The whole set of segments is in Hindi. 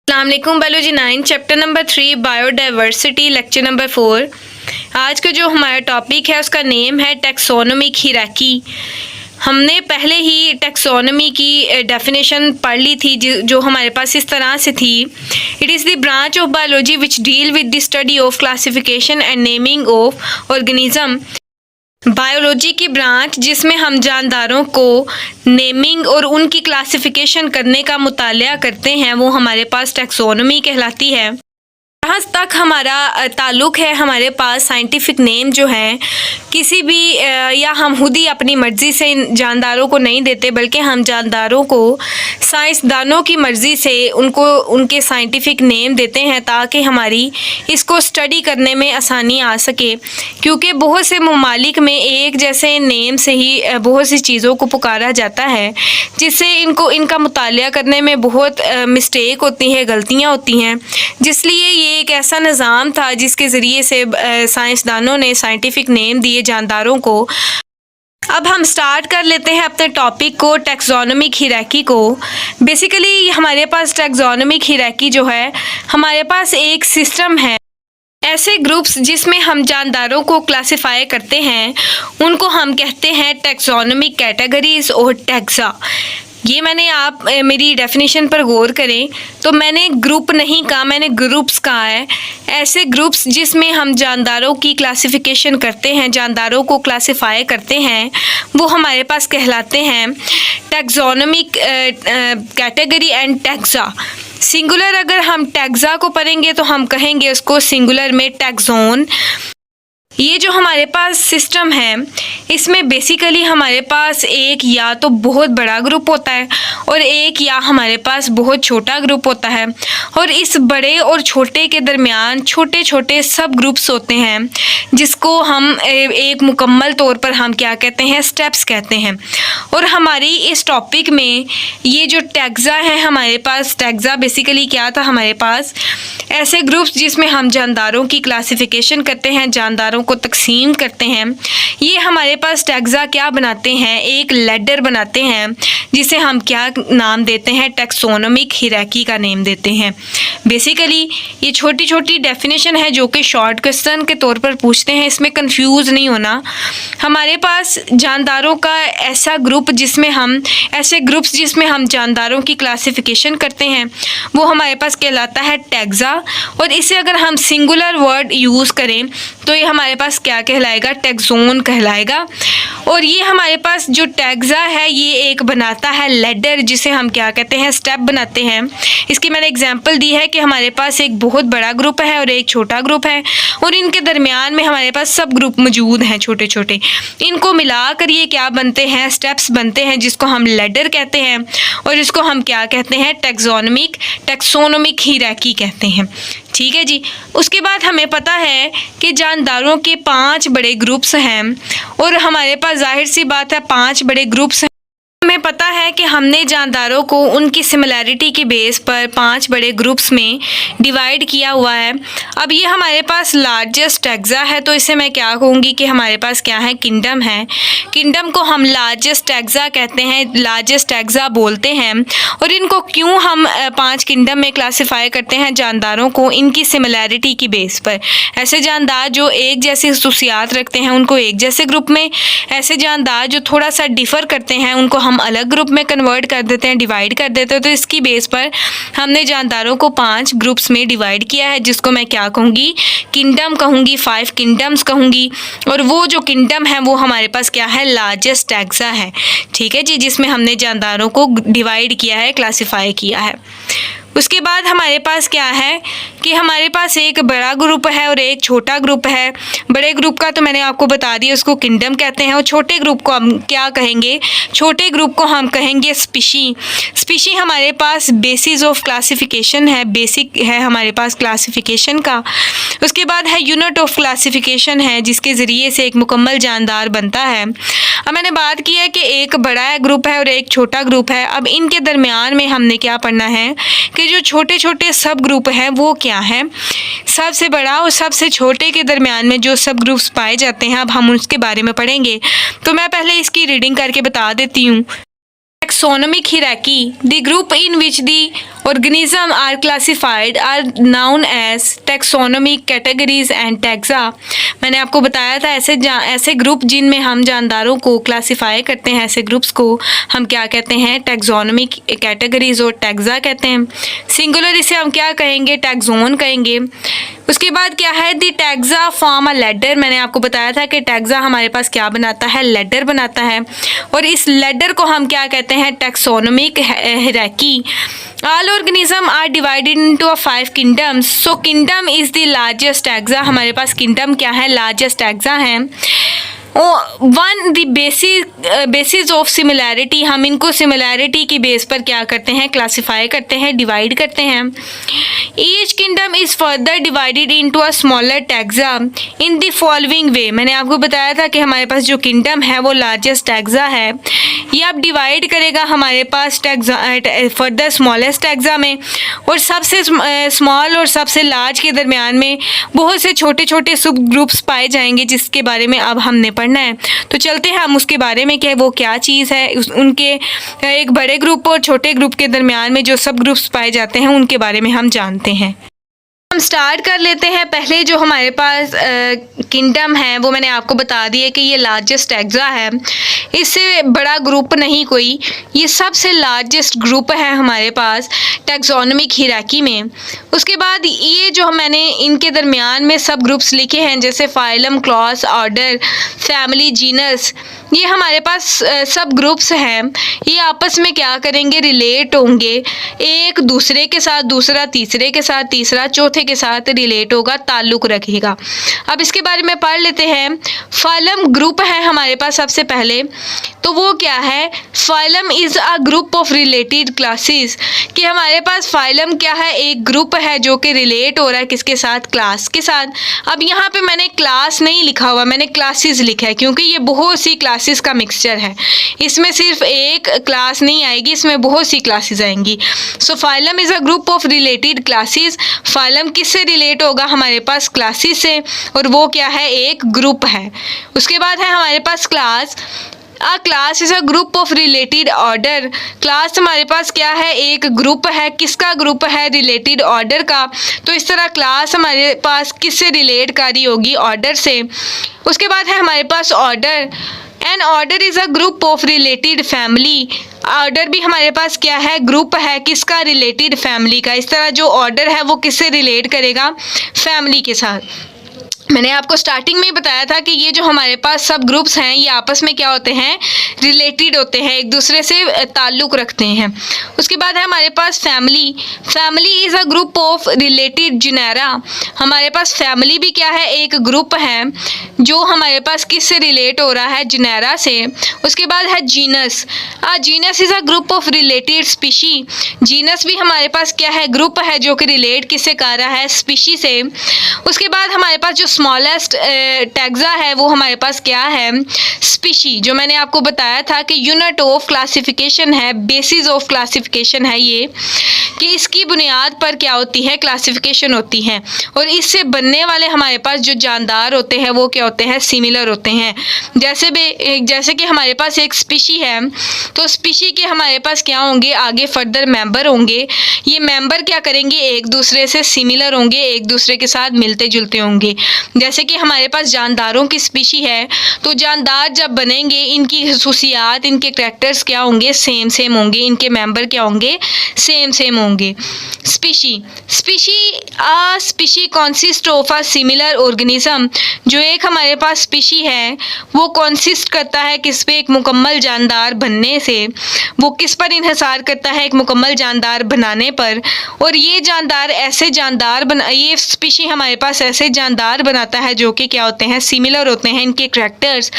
अस्सलामुअलैकुम biology 9 chapter number 3 biodiversity lecture number 4। आज का जो हमारा टॉपिक है उसका नेम है टैक्सोनॉमिक हिराकी। हमने पहले ही टैक्सोनॉमी की डेफिनेशन पढ़ ली थी जो हमारे पास इस तरह से थी। It is the branch of biology which deal with the study of classification and naming of organism. Biology की ब्रांच जिसमें हम जानदारों को नेमिंग और उनकी क्लासिफिकेशन करने का मुतालिया करते हैं वो हमारे पास टैक्सोनॉमी कहलाती है। जहाँ तक हमारा ताल्लुक़ है, हमारे पास साइंटिफिक नेम जो है किसी भी या हम खुद ही अपनी मर्ज़ी से जानदारों को नहीं देते, बल्कि हम जानदारों को साइंसदानों की मर्ज़ी से उनको उनके साइंटिफिक नेम देते हैं ताकि हमारी इसको स्टडी करने में आसानी आ सके। क्योंकि बहुत से ममालिक में एक जैसे नेम से ही बहुत सी चीज़ों को पुकारा जाता है, जिससे इनका मुतालिया करने में बहुत मिस्टेक होती है, गलतियाँ होती हैं। जिसलिए ये एक ऐसा निज़ाम था जिसके ज़रिए से साइंसदानों ने साइंटिफिक नेम दिए जानदारों को। अब हम स्टार्ट कर लेते हैं अपने टॉपिक को, टैक्सोनॉमिक हिराकी को। बेसिकली हमारे पास टैक्सोनॉमिक हिराकी जो है, हमारे पास एक सिस्टम है। ऐसे ग्रुप्स जिसमें हम जानदारों को क्लासिफाई करते हैं उनको हम कहते हैं टैक्सोनॉमिक कैटेगरीज और टैक्सा। ये मैंने आप मेरी डेफिनेशन पर गौर करें तो मैंने ग्रुप नहीं कहा, मैंने ग्रुप्स कहा है। ऐसे ग्रुप्स जिसमें हम जानदारों की क्लासिफिकेशन करते हैं, जानदारों को क्लासिफाई करते हैं, वो हमारे पास कहलाते हैं taxonomic category and taxa. Singular अगर हम टैक्सा को पढ़ेंगे तो हम कहेंगे उसको सिंगुलर में टैक्सोन। ये जो हमारे पास सिस्टम है इसमें बेसिकली हमारे पास एक या तो बहुत बड़ा ग्रुप होता है और एक या हमारे पास बहुत छोटा ग्रुप होता है, और इस बड़े और छोटे के दरमियान छोटे छोटे सब ग्रुप्स होते हैं जिसको हम एक मुकम्मल तौर पर हम क्या कहते हैं, स्टेप्स कहते हैं। और हमारी इस टॉपिक में ये जो टैक्सा है, हमारे पास टैक्सा बेसिकली क्या था, हमारे पास ऐसे ग्रुप्स जिसमें हम जानदारों की क्लासिफिकेशन करते हैं, जानदारों को तकसीम करते हैं। ये हमारे पास टैक्सा क्या बनाते हैं, एक लैडर बनाते हैं जिसे हम क्या नाम देते हैं, टैक्सोनॉमिक हिराकी का नेम देते हैं। बेसिकली ये छोटी छोटी डेफिनेशन है जो कि शॉर्ट क्वेश्चन के तौर पर पूछते हैं, इसमें कंफ्यूज नहीं होना। हमारे पास जानदारों का ऐसा ग्रुप जिसमें हम ऐसे ग्रुप्स जिसमें हम जानदारों की क्लासिफिकेशन करते हैं वो हमारे पास कहलाता है टैक्सा। और इसे अगर हम सिंगुलर वर्ड यूज़ करें तो ये हमारे पास क्या कहलाएगा, टैक्सोन कहलाएगा। और ये हमारे पास जो टैक्सा है ये एक बनाता है लैडर जिसे हम क्या कहते हैं, स्टेप बनाते हैं। इसकी मैंने एग्जांपल दी है कि हमारे पास एक बहुत बड़ा ग्रुप है और एक छोटा ग्रुप है, और इनके दरमियान में हमारे पास सब ग्रुप मौजूद हैं छोटे छोटे। इनको मिलाकर ये क्या बनते हैं, स्टेप्स बनते हैं जिसको हम लैडर कहते हैं, और इसको हम क्या कहते हैं, टैक्सोनॉमिक हिराकी कहते हैं। ठीक है जी। उसके बाद हमें पता है कि जानदारों के 5 बड़े ग्रुप्स हैं, और हमारे पास जाहिर सी बात है 5 बड़े ग्रुप्स हैं। हमें पता है कि हमने जानदारों को उनकी सिमिलैरिटी के बेस पर 5 बड़े ग्रुप्स में डिवाइड किया हुआ है। अब ये हमारे पास लार्जेस्ट टैक्सा है, तो इसे मैं क्या कहूँगी कि हमारे पास क्या है, किंगडम है। किंगडम को हम लार्जेस्ट टैक्सा कहते हैं, लार्जेस्ट टैक्सा बोलते हैं। और इनको क्यों हम 5 किंगडम में क्लासीफाई करते हैं जानदारों को, इनकी सिमिलैरिटी की बेस पर। ऐसे जानदार जो एक जैसी खसूसियात रखते हैं उनको एक जैसे ग्रुप में, ऐसे जानदार जो थोड़ा सा डिफ़र करते हैं उनको हम अलग ग्रुप में कन्वर्ट कर देते हैं, डिवाइड कर देते हैं। तो इसकी बेस पर हमने जानदारों को 5 ग्रुप्स में डिवाइड किया है, जिसको मैं क्या कहूँगी, किंगडम कहूँगी, 5 किंगडम्स कहूँगी। और वो जो किंगडम है वो हमारे पास क्या है, लार्जेस्ट टैक्सा है। ठीक है जी, जिसमें हमने जानदारों को डिवाइड किया है, क्लासीफाई किया है। उसके बाद हमारे पास क्या है कि हमारे पास एक बड़ा ग्रुप है और एक छोटा ग्रुप है। बड़े ग्रुप का तो मैंने आपको बता दिया, उसको किंगडम कहते हैं। और छोटे ग्रुप को हम क्या कहेंगे, छोटे ग्रुप को हम कहेंगे स्पीशी। स्पीशी हमारे पास बेसिस ऑफ क्लासिफिकेशन है, बेसिक है हमारे पास क्लासिफिकेशन का। उसके बाद है यूनिट ऑफ क्लासिफिकेशन है, जिसके ज़रिए से एक मुकम्मल जानदार बनता है। अब मैंने बात की है कि एक बड़ा ग्रुप है और एक छोटा ग्रुप है। अब इनके दरमियान में हमने क्या पढ़ना है कि जो छोटे छोटे सब ग्रुप हैं वो क्या है, सबसे बड़ा और सबसे छोटे के दरमियान में जो सब ग्रुप्स पाए जाते हैं, अब हम उसके बारे में पढ़ेंगे। तो मैं पहले इसकी रीडिंग करके बता देती हूँ। taxonomic hierarchy, the group in which the organism are classified are known as taxonomic categories and taxa। मैंने आपको बताया था ऐसे ग्रुप जिनमें हम जानदारों को क्लासिफाई करते हैं, ऐसे ग्रुप्स को हम क्या कहते हैं, टैक्सोनॉमिक कैटेगरीज और टैक्सा कहते हैं। सिंगुलर इसे हम क्या कहेंगे, टैक्सोन कहेंगे। उसके बाद क्या है, दी टैक्सा फॉर्म अ लैडर। मैंने आपको बताया था कि टैक्सा हमारे पास क्या बनाता है, लैडर बनाता है, और इस लैडर को हम क्या कहते हैं, taxonomic hierarchy. All organism are divided into 5 kingdoms. So kingdom is the largest taxa। हमारे पास kingdom क्या है, largest taxa है। One the basis of similarity, हम इनको सिमिलैरिटी की बेस पर क्या करते हैं, क्लासिफाई करते हैं, डिवाइड करते हैं। Each kingdom is further divided into a smaller taxa in the following वे। मैंने आपको बताया था कि हमारे पास जो किंगडम है वो लार्जेस्ट टैक्सा है, ये अब डिवाइड करेगा हमारे पास टैक्सा फर्दर स्मॉलेस्ट टैक्सा में, और सबसे स्मॉल और सबसे लार्ज के दरमियान में बहुत से छोटे छोटे सब ग्रुप्स पाए जाएंगे, जिसके बारे में अब हमने पढ़ना है। तो चलते हैं हम उसके बारे में कि वो क्या चीज़ है, उनके एक बड़े ग्रुप और छोटे ग्रुप के दरमियान में जो सब ग्रुप्स पाए जाते हैं उनके बारे में हम जानते हैं। हम स्टार्ट कर लेते हैं। पहले जो हमारे पास किंगडम है वो मैंने आपको बता दिया कि ये लार्जेस्ट टैक्सा है, इससे बड़ा ग्रुप नहीं कोई, ये सबसे लार्जेस्ट ग्रुप है हमारे पास टैक्सोनॉमिक हायरार्की में। उसके बाद ये जो मैंने इनके दरमियान में सब ग्रुप्स लिखे हैं, जैसे phylum, class, order, family, genus, ये हमारे पास सब ग्रुप्स हैं। ये आपस में क्या करेंगे, रिलेट होंगे, एक दूसरे के साथ, दूसरा तीसरे के साथ, तीसरा चौथे के साथ रिलेट होगा, ताल्लुक़ रखेगा। अब इसके बारे में पढ़ लेते हैं। फाइलम ग्रुप है हमारे पास सबसे पहले, तो वो क्या है, phylum is a group of related classes, कि हमारे पास फाइलम क्या है, एक ग्रुप है जो कि रिलेट हो रहा है किसके साथ, क्लास के साथ। अब यहाँ पे मैंने क्लास नहीं लिखा हुआ, मैंने क्लासेस लिखा है, क्योंकि ये बहुत सी क्लासेस का मिक्सचर है, इसमें सिर्फ एक क्लास नहीं आएगी, इसमें बहुत सी क्लासेस आएंगी। So phylum is a group of related classes. Phylum किससे रिलेट होगा, हमारे पास क्लासेस से, और वो क्या है, एक ग्रुप है। उसके बाद है हमारे पास class. A class is a group of related order। Class हमारे पास क्या है, एक ग्रुप है, किसका ग्रुप है, रिलेटेड ऑर्डर का। तो इस तरह क्लास हमारे पास किससे रिलेट कर रही होगी, ऑर्डर से। उसके बाद है हमारे पास order. An order is a group of related family. Order भी हमारे पास क्या है, ग्रुप है, किसका, रिलेटेड फैमिली का। इस तरह जो ऑर्डर है वो किससे रिलेट करेगा, फैमिली के साथ। मैंने आपको स्टार्टिंग में ही बताया था कि ये जो हमारे पास सब ग्रुप्स हैं ये आपस में क्या होते हैं, रिलेटेड होते हैं, एक दूसरे से ताल्लुक़ रखते हैं। उसके बाद है हमारे पास family. Family is a group of related genera. हमारे पास फैमिली भी क्या है, एक ग्रुप है जो हमारे पास किससे रिलेट हो रहा है, जिनेरा से। उसके बाद है genus. Genus is a group of related species. Genus भी हमारे पास क्या है, ग्रुप है जो कि रिलेट किससे कर रहा है, स्पीशी से। उसके बाद हमारे पास जो स्मॉलेस्ट टैक्सा है वो हमारे पास क्या है, स्पीशी, जो मैंने आपको बताया था कि यूनिट ऑफ क्लासिफिकेशन है, बेसिस ऑफ क्लासिफिकेशन है ये, कि इसकी बुनियाद पर क्या होती है, क्लासिफिकेशन होती है। और इससे बनने वाले हमारे पास जो जानदार होते हैं वो क्या होते हैं, सिमिलर होते हैं। जैसे कि हमारे पास एक स्पीशी है, तो स्पीशी के हमारे पास क्या होंगे, आगे फर्दर मेंबर होंगे। ये मेंबर क्या करेंगे, एक दूसरे से सिमिलर होंगे, एक दूसरे के साथ मिलते जुलते होंगे। जैसे कि हमारे पास जानदारों की स्पीशी है, तो जानदार जब बनेंगे इनकी खसूसियात, इनके करैक्टर्स क्या होंगे, सेम सेम होंगे, इनके मेंबर क्या होंगे, सेम सेम होंगे। Species consist of a similar organism. जो एक हमारे पास स्पीशी है वो कॉन्सिस्ट करता है किस पे, एक मुकम्मल जानदार बनने से। वो किस पर इन्हिसार करता है, एक मुकम्मल जानदार बनाने पर। और ये जानदार ऐसे जानदार ये स्पीशी हमारे पास ऐसे जानदार बनाता है जो कि क्या होते हैं, सिमिलर होते हैं, इनके करैक्टर्स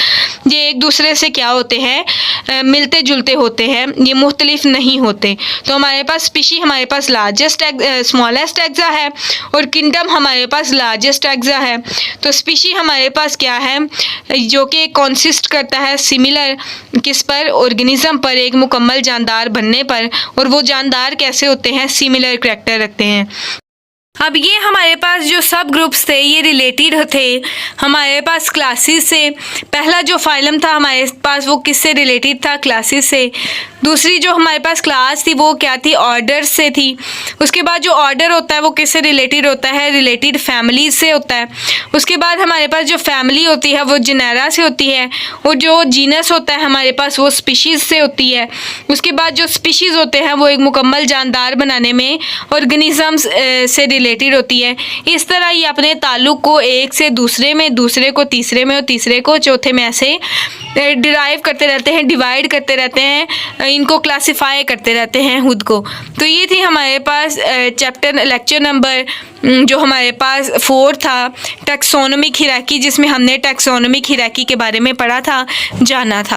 ये एक दूसरे से क्या होते हैं, मिलते जुलते होते हैं, ये मुख्तलिफ नहीं होते। तो हमारे पास स्पीशी हमारे पास लार्जेस्ट स्मॉलेस्ट टैक्सा है, और किंगडम हमारे पास लार्जेस्ट टैक्सा है। तो स्पीशी हमारे पास क्या है, जो कि कॉन्सिस्ट करता है सिमिलर किस पर, ऑर्गेनिज्म पर, एक मुकम्मल जानदार बनने पर। और वो जानदार कैसे होते हैं, सिमिलर करैक्टर रखते हैं। अब ये हमारे पास जो सब ग्रुप्स थे ये रिलेटेड थे हमारे पास क्लासेस से। पहला जो फाइलम था हमारे पास वो किससे रिलेटेड था? क्लासेस से। दूसरी जो हमारे पास क्लास थी वो क्या थी? ऑर्डर से थी। उसके बाद जो ऑर्डर होता है वो किससे रिलेटेड होता है? रिलेटेड फैमिलीज से होता है। उसके बाद हमारे पास जो फैमिली होती है वो जेनेरा से होती है, और जो जीनस होता है हमारे पास वो स्पीशीज़ से होती है। उसके बाद जो स्पीशीज़ होते हैं वो एक मुकम्मल जानदार बनाने में ऑर्गेनिजम्स से रिलेटेड होती है। इस तरह ये अपने ताल्लुक़ को एक से दूसरे में, दूसरे को तीसरे में और तीसरे को चौथे में ऐसे डिराइव करते रहते हैं, डिवाइड करते रहते हैं, इनको क्लासिफाई करते रहते हैं खुद को। तो ये थी हमारे पास लेक्चर नंबर जो हमारे पास 4 था, टैक्सोनॉमिक हिरार्की, जिसमें हमने टैक्सोनॉमिक हिरार्की के बारे में पढ़ा था, जाना था।